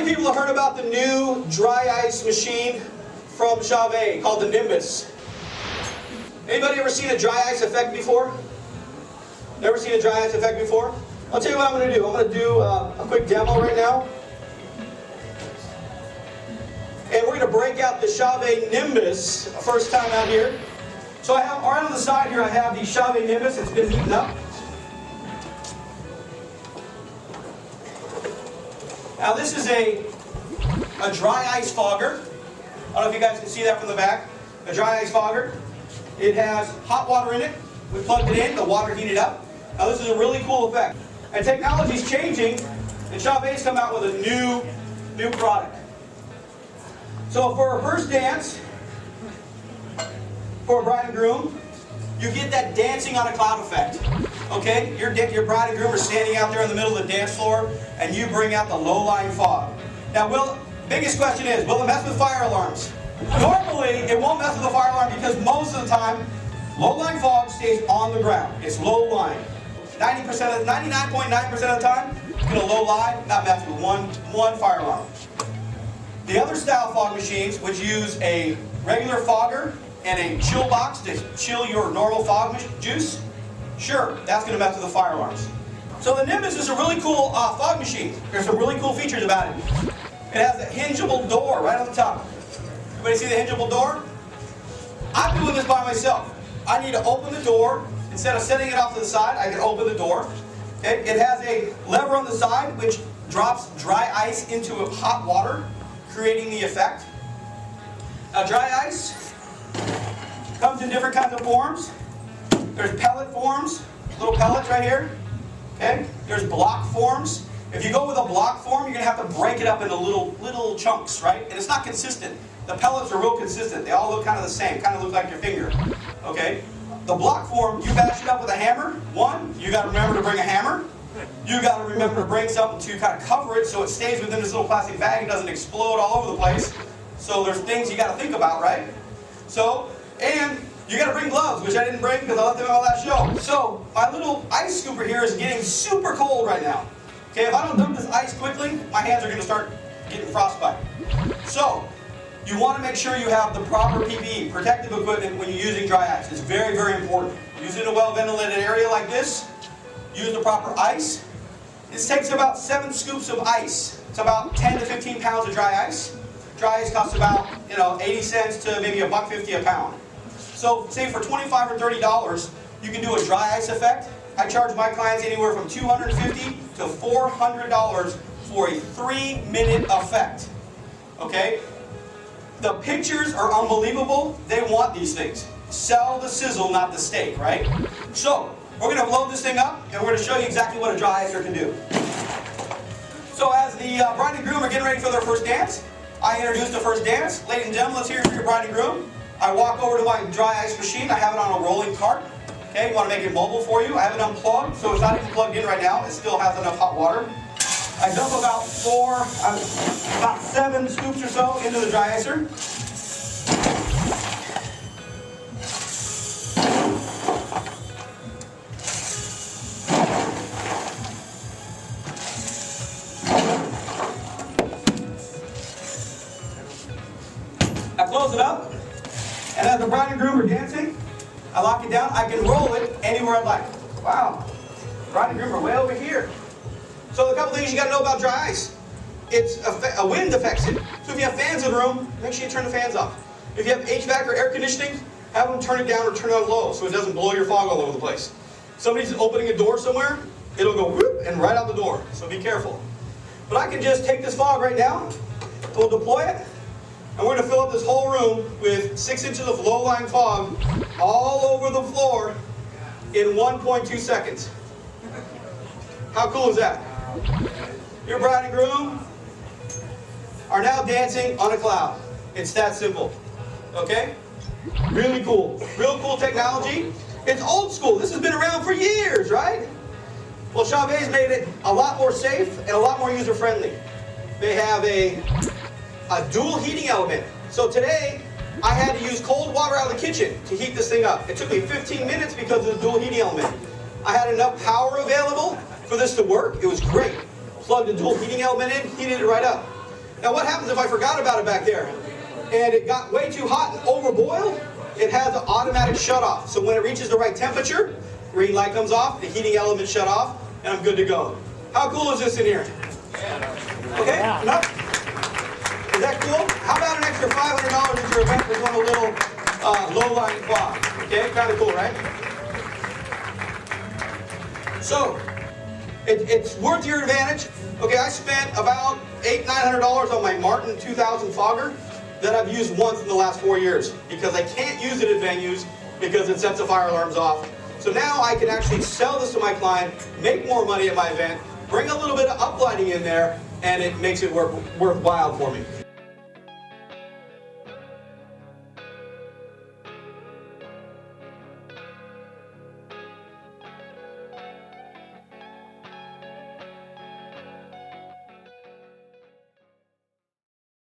many people have heard about the new dry ice machine from CHAUVET called the Nimbus? Anybody ever seen a dry ice effect before? Never seen a dry ice effect before? I'll tell you what I'm going to do. I'm going to do a quick demo right now. And we're going to break out the CHAUVET Nimbus first time out here. So I have, right on the side here, I have the CHAUVET Nimbus. It's been heating up. Now this is a dry ice fogger. I don't know if you guys can see that from the back. A dry ice fogger. It has hot water in it. We plugged it in, the water heated up. Now this is a really cool effect. And technology is changing, and CHAUVET's come out with a new product. So for our first dance, for a bride and groom, you get that dancing on a cloud effect. Okay? Your bride and groom are standing out there in the middle of the dance floor, and you bring out the low-lying fog. Now, biggest question is, will it mess with fire alarms? Normally, it won't mess with the fire alarm because most of the time, low-lying fog stays on the ground. It's low-lying. 99.9% of the time, it's going to low-lie, not mess with one fire alarm. The other style fog machines, which use a regular fogger and a chill box to chill your normal fog juice, sure, that's going to mess with the fire alarms. So the Nimbus is a really cool fog machine. There's some really cool features about it. It has a hingeable door right on the top. Everybody see the hingeable door? I'm doing this by myself. I need to open the door. Instead of setting it off to the side, I can open the door. Okay? It has a lever on the side which drops dry ice into hot water, creating the effect. Now dry ice comes in different kinds of forms. There's pellet forms, little pellets right here. Okay? There's block forms. If you go with a block form, you're going to have to break it up into little chunks, right? And it's not consistent. The pellets are real consistent. They all look kind of the same, kind of look like your finger. Okay? The block form, you bash it up with a hammer. One, you got to remember to bring a hammer. You got to remember to bring something to kind of cover it so it stays within this little plastic bag and doesn't explode all over the place. So there's things you got to think about, right? So, and you got to bring gloves, which I didn't bring because I left them on last show. So my little ice scooper here is getting super cold right now. Okay, if I don't dump this ice quickly, my hands are going to start getting frostbite. So you want to make sure you have the proper PPE, protective equipment, when you're using dry ice. It's very, very important. Use it in a well-ventilated area like this. Use the proper ice. This takes about 7 scoops of ice. It's about 10 to 15 pounds of dry ice. Dry ice costs about 80 cents to maybe $1.50 a pound. So say for $25 or $30, you can do a dry ice effect. I charge my clients anywhere from $250 to $400 for a 3-minute effect. Okay? The pictures are unbelievable. They want these things. Sell the sizzle, not the steak, right? So, we're going to load this thing up, and we're going to show you exactly what a dry icer can do. So as the bride and groom are getting ready for their first dance, I introduce the first dance. Ladies and gentlemen, let's hear it for your bride and groom. I walk over to my dry ice machine. I have it on a rolling cart. Okay, we want to make it mobile for you. I have it unplugged, so it's not even plugged in right now. It still has enough hot water. I dump about 7 scoops or so into the dry icer. I close it up, and as the bride and groom are dancing, I lock it down. I can roll it anywhere I'd like. Wow, bride and groom are way over here. So a couple things you got to know about dry ice. A wind affects it. So if you have fans in the room, make sure you turn the fans off. If you have HVAC or air conditioning, have them turn it down or turn it on low so it doesn't blow your fog all over the place. Somebody's opening a door somewhere, it'll go whoop and right out the door. So be careful. But I can just take this fog right now, we'll deploy it, and we're going to fill up this whole room with 6 inches of low-lying fog all over the floor in 1.2 seconds. How cool is that? Your bride and groom are now dancing on a cloud. It's that simple. Okay? Really cool. Real cool technology. It's old school. This has been around for years, right? Well, CHAUVET's made it a lot more safe and a lot more user-friendly. They have a dual heating element. So today, I had to use cold water out of the kitchen to heat this thing up. It took me 15 minutes because of the dual heating element. I had enough power available for this to work. It was great. Plugged the dual heating element in, heated it right up. Now what happens if I forgot about it back there and it got way too hot and overboiled? It has an automatic shut off. So when it reaches the right temperature, green light comes off, the heating element shut off, and I'm good to go. How cool is this in here? Okay, enough? Is that cool? How about an extra $500 at your event for doing a little low-lying fog? Okay, kind of cool, right? So, it's worth your advantage. Okay, I spent about $800–900 on my Martin 2000 fogger that I've used once in the last 4 years because I can't use it at venues because it sets the fire alarms off. So now I can actually sell this to my client, make more money at my event, bring a little bit of uplighting in there, and it makes it worthwhile for me.